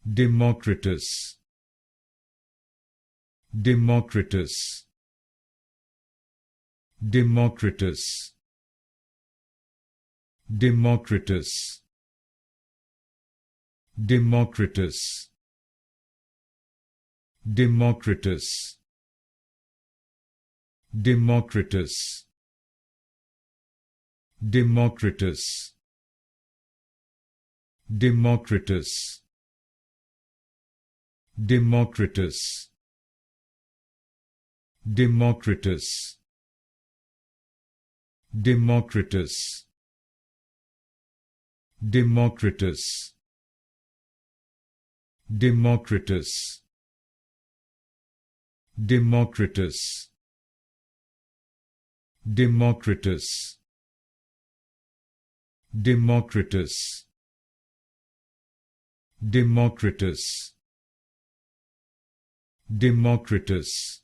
Democritus, Democritus, Democritus, Democritus, Democritus, Democritus, Democritus, Democritus, Democritus, Democritus, Democritus, Democritus, Democritus, Democritus, Democritus, Democritus, Democritus, Democritus, Democritus,